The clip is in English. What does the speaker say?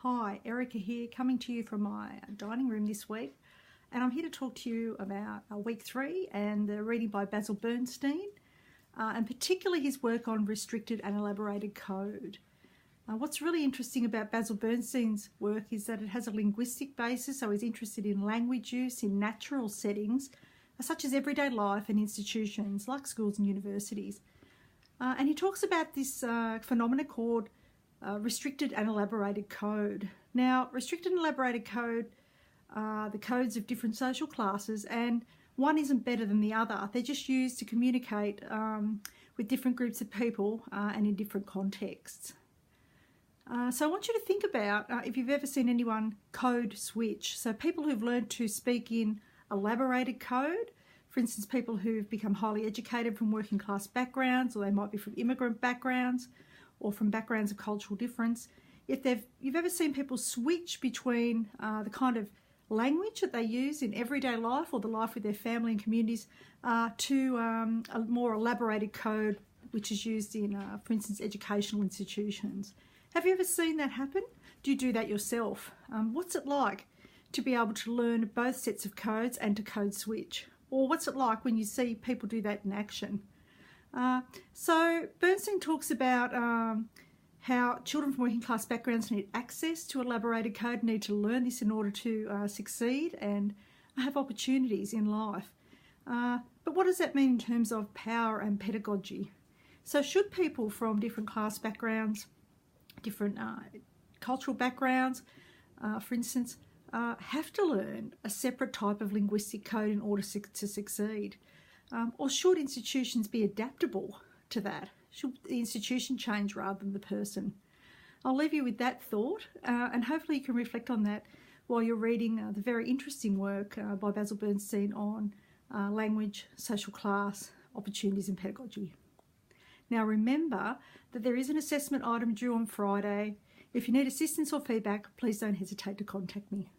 Hi, Erica here, coming to you from my dining room this week, and I'm here to talk to you about week 3 and the reading by Basil Bernstein, and particularly his work on restricted and elaborated code. What's really interesting about Basil Bernstein's work is that it has a linguistic basis, so he's interested in language use in natural settings, such as everyday life and institutions like schools and universities. And he talks about this phenomenon called restricted and elaborated code. Now, restricted and elaborated code are the codes of different social classes, and one isn't better than the other. They're just used to communicate with different groups of people and in different contexts. So I want you to think about if you've ever seen anyone code switch. So people who've learned to speak in elaborated code, for instance, people who've become highly educated from working class backgrounds, or they might be from immigrant backgrounds, or from backgrounds of cultural difference. If you've ever seen people switch between the kind of language that they use in everyday life or the life with their family and communities to a more elaborated code which is used in, for instance, educational institutions. Have you ever seen that happen? Do you do that yourself? What's it like to be able to learn both sets of codes and to code switch? Or what's it like when you see people do that in action? So Bernstein talks about how children from working class backgrounds need access to elaborated code, need to learn this in order to succeed and have opportunities in life. But what does that mean in terms of power and pedagogy? So should people from different class backgrounds, different cultural backgrounds, for instance, have to learn a separate type of linguistic code in order to succeed? Or should institutions be adaptable to that? Should the institution change rather than the person? I'll leave you with that thought, and hopefully you can reflect on that while you're reading the very interesting work by Basil Bernstein on language, social class, opportunities and pedagogy. Now remember that there is an assessment item due on Friday. If you need assistance or feedback, please don't hesitate to contact me.